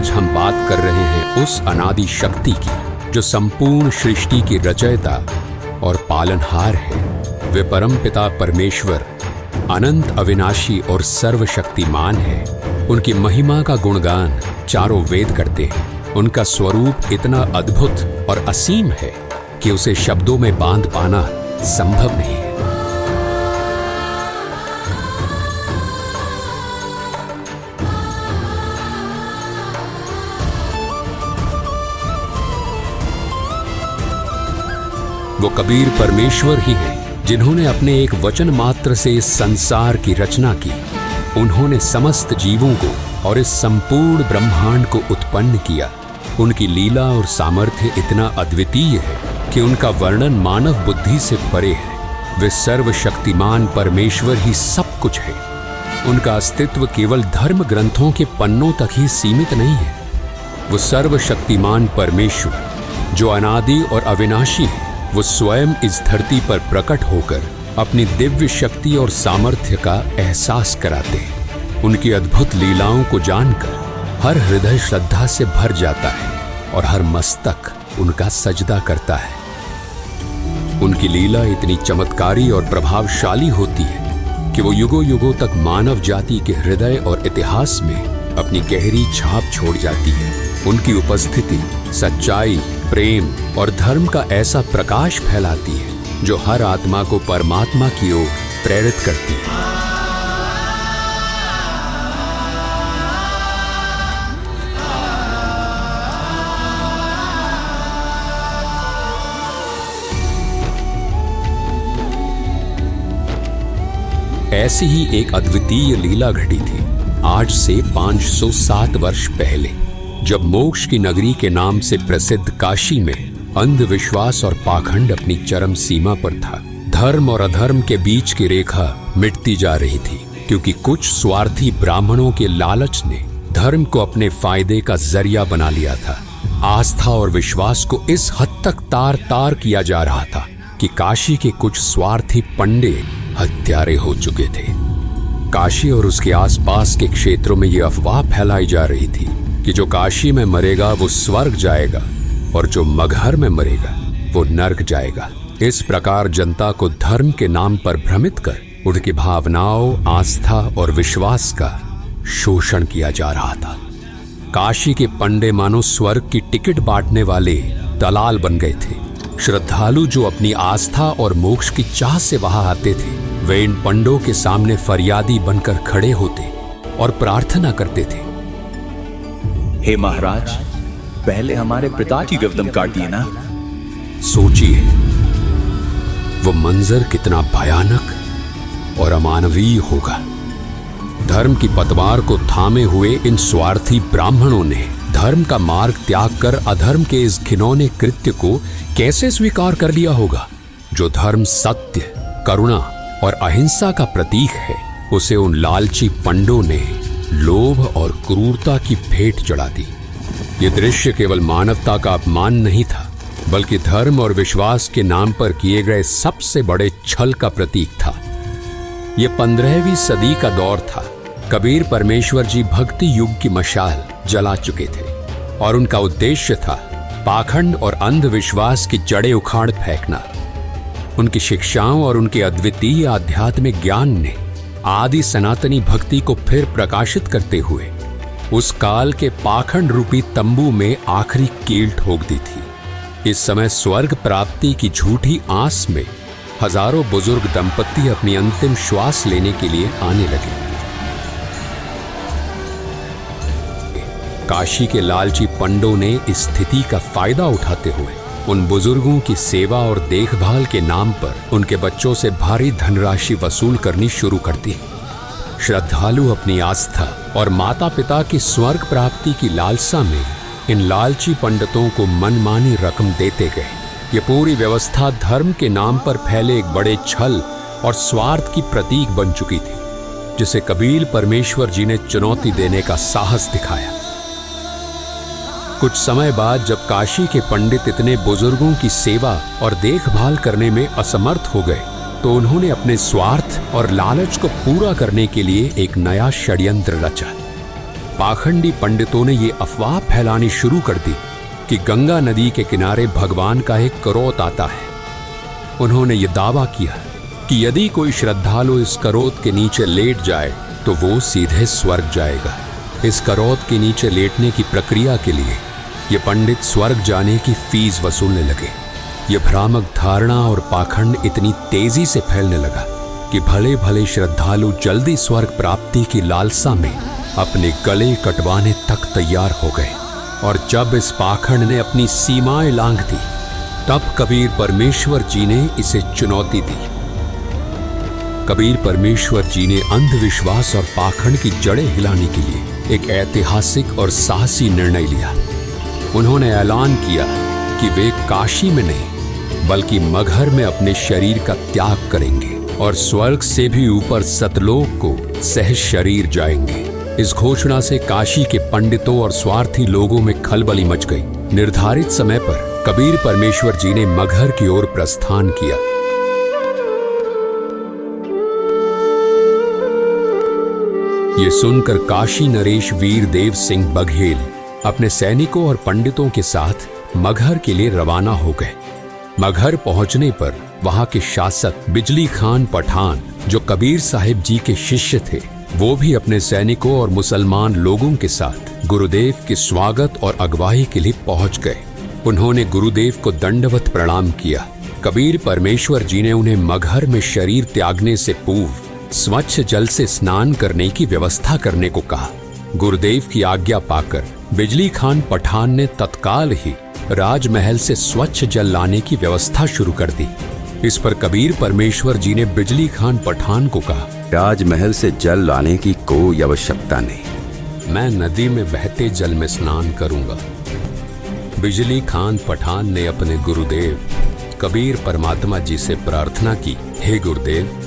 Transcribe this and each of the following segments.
आज हम बात कर रहे हैं उस अनादि शक्ति की जो संपूर्ण सृष्टि की रचयिता और पालनहार है। वे परमपिता परमेश्वर अनंत अविनाशी और सर्वशक्तिमान है। उनकी महिमा का गुणगान चारों वेद करते हैं। उनका स्वरूप इतना अद्भुत और असीम है कि उसे शब्दों में बांध पाना संभव नहीं है। वो कबीर परमेश्वर ही है जिन्होंने अपने एक वचन मात्र से इस संसार की रचना की। उन्होंने समस्त जीवों को और इस संपूर्ण ब्रह्मांड को उत्पन्न किया। उनकी लीला और सामर्थ्य इतना अद्वितीय है कि उनका वर्णन मानव बुद्धि से परे है। वे सर्वशक्तिमान परमेश्वर ही सब कुछ है। उनका अस्तित्व केवल धर्म ग्रंथों के पन्नों तक ही सीमित नहीं है। वो सर्वशक्तिमान परमेश्वर जो अनादि और अविनाशी है, वो स्वयं इस धरती पर प्रकट होकर अपनी दिव्य शक्ति और सामर्थ्य का एहसास कराते हैं। उनकी अद्भुत लीलाओं को जानकर हर हृदय श्रद्धा से भर जाता है और हर मस्तक उनका सजदा करता है। उनकी लीला इतनी चमत्कारी और प्रभावशाली होती है कि वो युगों युगों तक मानव जाति के हृदय और इतिहास में अपनी गहरी छाप छोड़ जाती है। उनकी उपस्थिति सच्चाई, प्रेम और धर्म का ऐसा प्रकाश फैलाती है जो हर आत्मा को परमात्मा की ओर प्रेरित करती है। ऐसी ही एक अद्वितीय लीला घटी थी आज से 507 वर्ष पहले, जब मोक्ष की नगरी के नाम से प्रसिद्ध काशी में अंधविश्वास और पाखंड अपनी चरम सीमा पर था। धर्म और अधर्म के बीच की रेखा मिटती जा रही थी क्योंकि कुछ स्वार्थी ब्राह्मणों के लालच ने धर्म को अपने फायदे का जरिया बना लिया था। आस्था और विश्वास को इस हद तक तार तार किया जा रहा था कि काशी के कुछ स्वार्थी पंडे हत्यारे हो चुके थे। काशी और उसके आसपास के क्षेत्रों में यह अफवाह फैलाई जा रही थी कि जो काशी में मरेगा वो स्वर्ग जाएगा और जो मगहर में मरेगा वो नर्क जाएगा। इस प्रकार जनता को धर्म के नाम पर भ्रमित कर उनकी भावनाओं, आस्था और विश्वास का शोषण किया जा रहा था। काशी के पंडे मानो स्वर्ग की टिकट बांटने वाले दलाल बन गए थे। श्रद्धालु जो अपनी आस्था और मोक्ष की चाह से वहां आते थे, वे इन पंडों के सामने फरियादी बनकर खड़े होते और प्रार्थना करते थे, हे महाराज, पहले हमारे पिता की गर्दन काट दिए ना। सोचिए वो मंजर कितना भयानक और अमानवीय होगा। धर्म की पतवार को थामे हुए इन स्वार्थी ब्राह्मणों ने धर्म का मार्ग त्याग कर अधर्म के इस घिनौने कृत्य को कैसे स्वीकार कर लिया होगा। जो धर्म, सत्य, करुणा और अहिंसा का प्रतीक है, उसे उन लालची पंडों ने लोभ और क्रूरता की भेंट चढ़ा दी। ये दृश्य केवल मानवता का अपमान नहीं था, बल्कि धर्म और विश्वास के नाम पर किए गए सबसे बड़े छल का प्रतीक था। ये 15वीं सदी का दौर था। कबीर परमेश्वर जी भक्ति युग की मशाल जला चुके थे और उनका उद्देश्य था पाखंड और अंधविश्वास की जड़ें उखाड़ फेंकना। उनकी शिक्षाओं और उनके अद्वितीय आध्यात्मिक ज्ञान ने आदि सनातनी भक्ति को फिर प्रकाशित करते हुए उस काल के पाखंड रूपी तंबू में आखिरी कील ठोक दी थी। इस समय स्वर्ग प्राप्ति की झूठी आस में हजारों बुजुर्ग दंपत्ति अपनी अंतिम श्वास लेने के लिए आने लगे। काशी के लालची पंडों ने इस स्थिति का फायदा उठाते हुए उन बुजुर्गों की सेवा और देखभाल के नाम पर उनके बच्चों से भारी धनराशि वसूल करनी शुरू कर दी। श्रद्धालु अपनी आस्था और माता पिता की स्वर्ग प्राप्ति की लालसा में इन लालची पंडितों को मनमानी रकम देते गए। ये पूरी व्यवस्था धर्म के नाम पर फैले एक बड़े छल और स्वार्थ की प्रतीक बन चुकी थी, जिसे कबीर परमेश्वर जी ने चुनौती देने का साहस दिखाया। कुछ समय बाद जब काशी के पंडित इतने बुजुर्गों की सेवा और देखभाल करने में असमर्थ हो गए, तो उन्होंने अपने स्वार्थ और लालच को पूरा करने के लिए एक नया षड्यंत्र रचा। पाखंडी पंडितों ने ये अफवाह फैलानी शुरू कर दी कि गंगा नदी के किनारे भगवान का एक करोत आता है। उन्होंने ये दावा किया कि यदि कोई श्रद्धालु इस करोत के नीचे लेट जाए तो वो सीधे स्वर्ग जाएगा। इस करोत के नीचे लेटने की प्रक्रिया के लिए ये पंडित स्वर्ग जाने की फीस वसूलने लगे। ये भ्रामक धारणा और पाखंड इतनी तेजी से फैलने लगा कि भले भले श्रद्धालु जल्दी स्वर्ग प्राप्ति की लालसा में अपने गले कटवाने तक तैयार हो गए। और जब इस पाखंड ने अपनी सीमाएं लांघ दी, तब कबीर परमेश्वर जी ने इसे चुनौती दी। कबीर परमेश्वर जी ने अंधविश्वास और पाखंड की जड़ें हिलाने के लिए एक ऐतिहासिक और साहसी निर्णय लिया। उन्होंने ऐलान किया कि वे काशी में नहीं बल्कि मगहर में अपने शरीर का त्याग करेंगे और स्वर्ग से भी ऊपर सतलोक को सहज शरीर जाएंगे। इस घोषणा से काशी के पंडितों और स्वार्थी लोगों में खलबली मच गई। निर्धारित समय पर कबीर परमेश्वर जी ने मगहर की ओर प्रस्थान किया। ये सुनकर काशी नरेश वीर देव सिंह बघेल अपने सैनिकों और पंडितों के साथ मगहर के लिए रवाना हो गए। मगहर पहुंचने पर वहां के शासक बिजली खान पठान, जो कबीर साहिब जी के शिष्य थे, वो भी अपने सैनिकों और मुसलमान लोगों के साथ गुरुदेव के स्वागत और अगवाई के लिए पहुंच गए। उन्होंने गुरुदेव को दंडवत प्रणाम किया। कबीर परमेश्वर जी ने उन्हें मगहर में शरीर त्यागने से पूर्व स्वच्छ जल से स्नान करने की व्यवस्था करने को कहा। गुरुदेव की आज्ञा पाकर बिजली खान पठान ने तत्काल ही राजमहल से स्वच्छ जल लाने की व्यवस्था शुरू कर दी। इस पर कबीर परमेश्वर जी ने बिजली खान पठान को कहा, राजमहल से जल लाने की कोई आवश्यकता नहीं, मैं नदी में बहते जल में स्नान करूंगा। बिजली खान पठान ने अपने गुरुदेव कबीर परमात्मा जी से प्रार्थना की, हे गुरुदेव,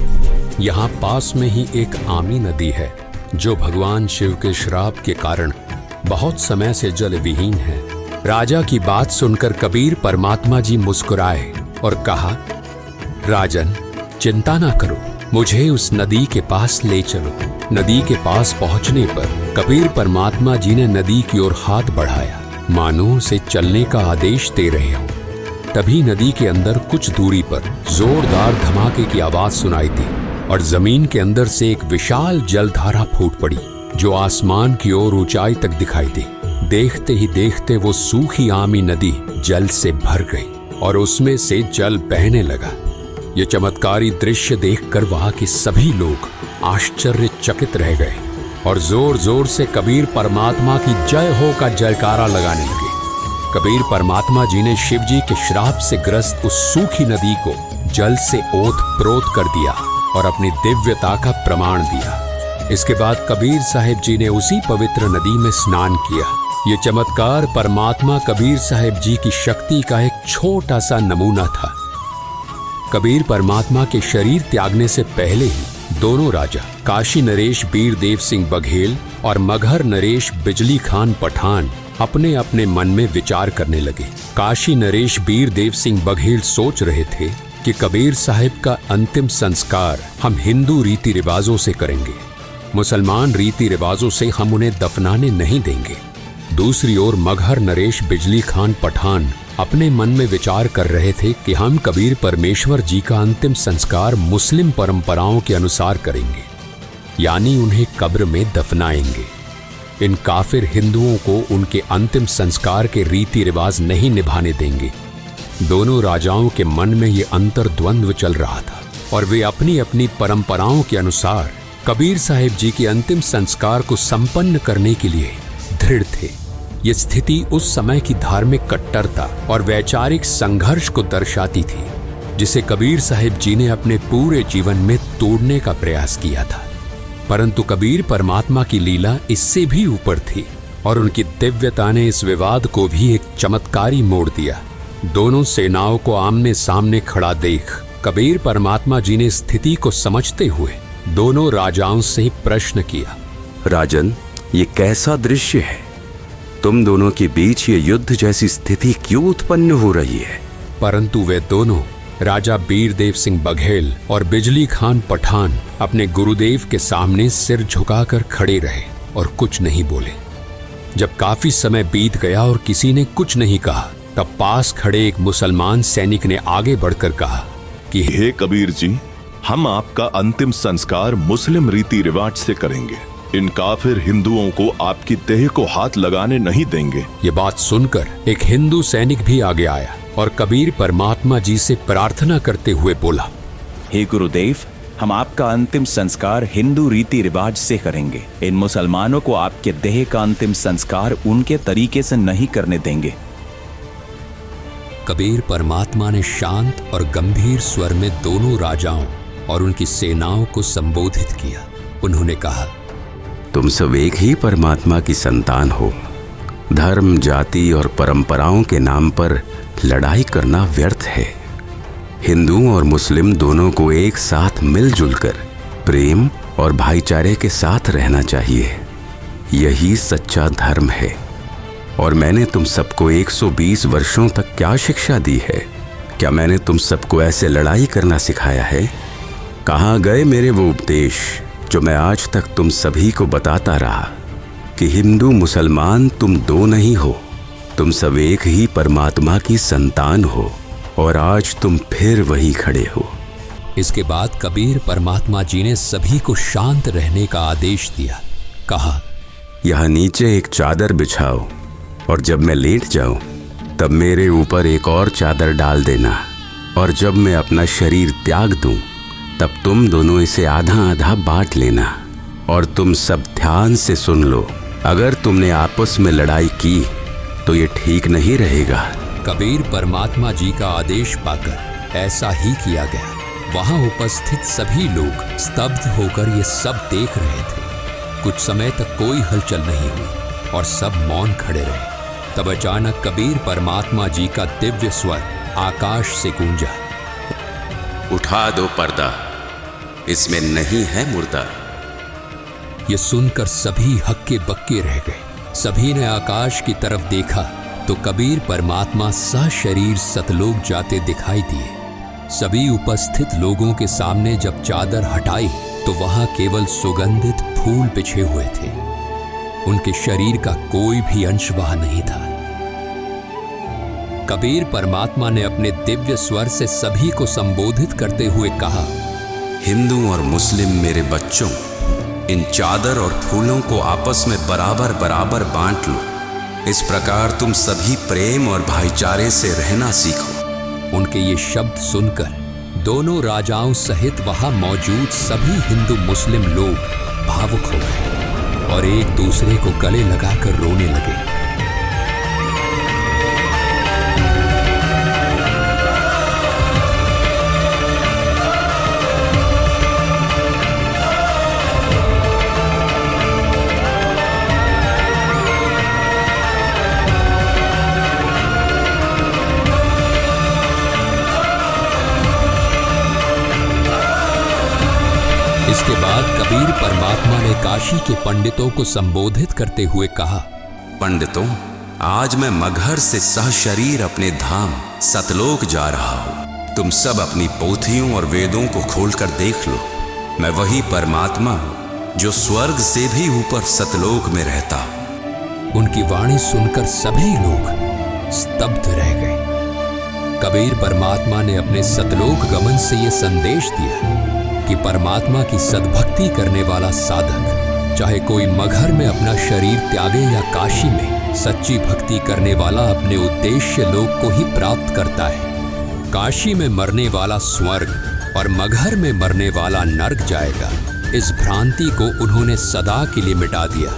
यहाँ पास में ही एक आमी नदी है जो भगवान शिव के श्राप के कारण बहुत समय से जल विहीन है। राजा की बात सुनकर कबीर परमात्मा जी मुस्कुराए और कहा, राजन, चिंता ना करो, मुझे उस नदी के पास ले चलो। नदी के पास पहुंचने पर कबीर परमात्मा जी ने नदी की ओर हाथ बढ़ाया, मानो उसे चलने का आदेश दे रहे हो। तभी नदी के अंदर कुछ दूरी पर जोरदार धमाके की आवाज सुनाई दी और जमीन के अंदर से एक विशाल जलधारा फूट पड़ी जो आसमान की ओर ऊंचाई तक दिखाई दी। देखते ही देखते वो सूखी आमी नदी जल से भर गई और उसमें से जल बहने लगा। ये चमत्कारी दृश्य देखकर वहां के सभी लोग आश्चर्यचकित रह गए और जोर जोर से कबीर परमात्मा की जय हो का जयकारा लगाने लगे। कबीर परमात्मा जी ने शिव जी के श्राप से ग्रस्त उस सूखी नदी को जल से ओत प्रोत कर दिया और अपनी दिव्यता का प्रमाण दिया। इसके बाद कबीर साहिब जी ने उसी पवित्र नदी में स्नान किया। ये चमत्कार परमात्मा कबीर साहिब जी की शक्ति का एक छोटा सा नमूना था। कबीर परमात्मा के शरीर त्यागने से पहले ही दोनों राजा काशी नरेश वीर देव सिंह बघेल और मगहर नरेश बिजली खान पठान अपने अपने मन में विचार करने लगे। काशी नरेश वीर देव सिंह बघेल सोच रहे थे कि कबीर साहिब का अंतिम संस्कार हम हिंदू रीति रिवाजों से करेंगे, मुसलमान रीति रिवाजों से हम उन्हें दफनाने नहीं देंगे। दूसरी ओर मगहर नरेश बिजली खान पठान अपने मन में विचार कर रहे थे कि हम कबीर परमेश्वर जी का अंतिम संस्कार मुस्लिम परंपराओं के अनुसार करेंगे, यानी उन्हें कब्र में दफनाएंगे। इन काफिर हिंदुओं को उनके अंतिम संस्कार के रीति रिवाज नहीं निभाने देंगे। दोनों राजाओं के मन में ये अंतर्द्वंद्व चल रहा था और वे अपनी अपनी परंपराओं के अनुसार कबीर साहिब जी के अंतिम संस्कार को संपन्न करने के लिए दृढ़ थे। ये स्थिति उस समय की धार्मिक कट्टरता और वैचारिक संघर्ष को दर्शाती थी, जिसे कबीर साहिब जी ने अपने पूरे जीवन में तोड़ने का प्रयास किया था। परंतु कबीर परमात्मा की लीला इससे भी ऊपर थी और उनकी दिव्यता ने इस विवाद को भी एक चमत्कारी मोड़ दिया। दोनों सेनाओं को आमने सामने खड़ा देख कबीर परमात्मा जी ने स्थिति को समझते हुए दोनों राजाओं से प्रश्न किया, राजन, ये कैसा दृश्य है? तुम दोनों के बीच ये युद्ध जैसी स्थिति क्यों उत्पन्न हो रही है? परंतु वे दोनों राजा वीर देव सिंह बघेल और बिजली खान पठान अपने गुरुदेव के सामने सिर झुकाकर खड़े रहे और कुछ नहीं बोले। जब काफी समय बीत गया और किसी ने कुछ नहीं कहा, तब पास खड़े एक मुसलमान सैनिक ने आगे बढ़कर कहा कि हे कबीर जी, हम आपका अंतिम संस्कार मुस्लिम रीति रिवाज से करेंगे। इन काफिर हिंदुओं को आपकी देह को हाथ लगाने नहीं देंगे। ये बात सुनकर एक हिंदू सैनिक भी आगे आया और कबीर परमात्मा जी से प्रार्थना करते हुए बोला, हे गुरुदेव, हम आपका अंतिम संस्कार हिंदू रीति रिवाज से करेंगे। इन मुसलमानों को आपके देह का अंतिम संस्कार उनके तरीके से नहीं करने देंगे। कबीर परमात्मा ने शांत और गंभीर स्वर में दोनों राजाओं और उनकी सेनाओं को संबोधित किया। उन्होंने कहा, तुम सब एक ही परमात्मा की संतान हो। धर्म, जाति और परंपराओं के नाम पर लड़ाई करना व्यर्थ है। हिंदू और मुस्लिम दोनों को एक साथ मिलजुल कर प्रेम और भाईचारे के साथ रहना चाहिए। यही सच्चा धर्म है। और मैंने तुम सबको 120 वर्षों तक क्या शिक्षा दी है? क्या मैंने तुम सबको ऐसे लड़ाई करना सिखाया है? कहाँ गए मेरे वो उपदेश जो मैं आज तक तुम सभी को बताता रहा कि हिंदू मुसलमान तुम दो नहीं हो, तुम सब एक ही परमात्मा की संतान हो। और आज तुम फिर वही खड़े हो। इसके बाद कबीर परमात्मा जी ने सभी को शांत रहने का आदेश दिया। कहा, यहाँ नीचे एक चादर बिछाओ और जब मैं लेट जाऊं तब मेरे ऊपर एक और चादर डाल देना। और जब मैं अपना शरीर त्याग दूं तब तुम दोनों इसे आधा आधा बांट लेना। और तुम सब ध्यान से सुन लो, अगर तुमने आपस में लड़ाई की तो ये ठीक नहीं रहेगा। कबीर परमात्मा जी का आदेश पाकर ऐसा ही किया गया। वहां उपस्थित सभी लोग स्तब्ध होकर ये सब देख रहे थे। कुछ समय तक कोई हलचल नहीं हुई और सब मौन खड़े रहे। तब अचानक कबीर परमात्मा जी का दिव्य स्वर आकाश से गूंजा, उठा दो पर्दा, इसमें नहीं है मुर्दा। ये सुनकर सभी हक्के बक्के रह गए। सभी ने आकाश की तरफ देखा तो कबीर परमात्मा सशरीर सतलोक जाते दिखाई दिए। सभी उपस्थित लोगों के सामने जब चादर हटाई तो वहां केवल सुगंधित फूल बिछे हुए थे। उनके शरीर का कोई भी अंश वहां नहीं था। कबीर परमात्मा ने अपने दिव्य स्वर से सभी को संबोधित करते हुए कहा, हिंदू और मुस्लिम मेरे बच्चों, इन चादर और फूलों को आपस में बराबर बराबर बांट लो। इस प्रकार तुम सभी प्रेम और भाईचारे से रहना सीखो। उनके ये शब्द सुनकर दोनों राजाओं सहित वहां मौजूद सभी हिंदू मुस्लिम लोग भावुक हो गए और एक दूसरे को गले लगाकर रोने लगे। इसके बाद कबीर परमात्मा ने काशी के पंडितों को संबोधित करते हुए कहा, पंडितों, आज मैं मगहर से सहशरीर अपने धाम सतलोक जा रहा हूँ। तुम सब अपनी पोथियों और वेदों को खोलकर देख लो। मैं वही परमात्मा हूँ जो स्वर्ग से भी ऊपर सतलोक में रहता हूँ। उनकी वाणी सुनकर सभी लोग स्तब्ध रह गए। कबीर परमात्मा ने अपने सतलोक गमन से ये संदेश दिया कि परमात्मा की सद्भक्ति करने वाला साधक, चाहे कोई मगहर में अपना शरीर त्यागे या काशी में सच्ची भक्ति करने वाला, अपने उद्देश्य लोक को ही प्राप्त करता है। काशी में मरने वाला स्वर्ग और मगहर में मरने वाला नर्क जाएगा। इस भ्रांति को उन्होंने सदा के लिए मिटा दिया।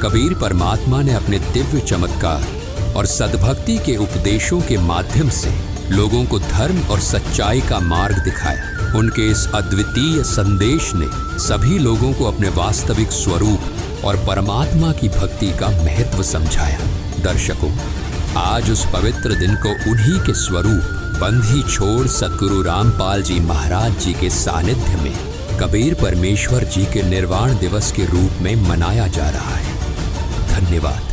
कबीर परमात्मा ने अपने दिव्य चमत्कार और सद्भक्ति के उपदेशों के माध्यम से लोगों को धर्म और सच्चाई का मार्ग दिखाया। उनके इस अद्वितीय संदेश ने सभी लोगों को अपने वास्तविक स्वरूप और परमात्मा की भक्ति का महत्व समझाया। दर्शकों, आज उस पवित्र दिन को उन्हीं के स्वरूप बंधी छोड़ सद्गुरु रामपाल जी महाराज जी के सानिध्य में कबीर परमेश्वर जी के निर्वाण दिवस के रूप में मनाया जा रहा है। धन्यवाद।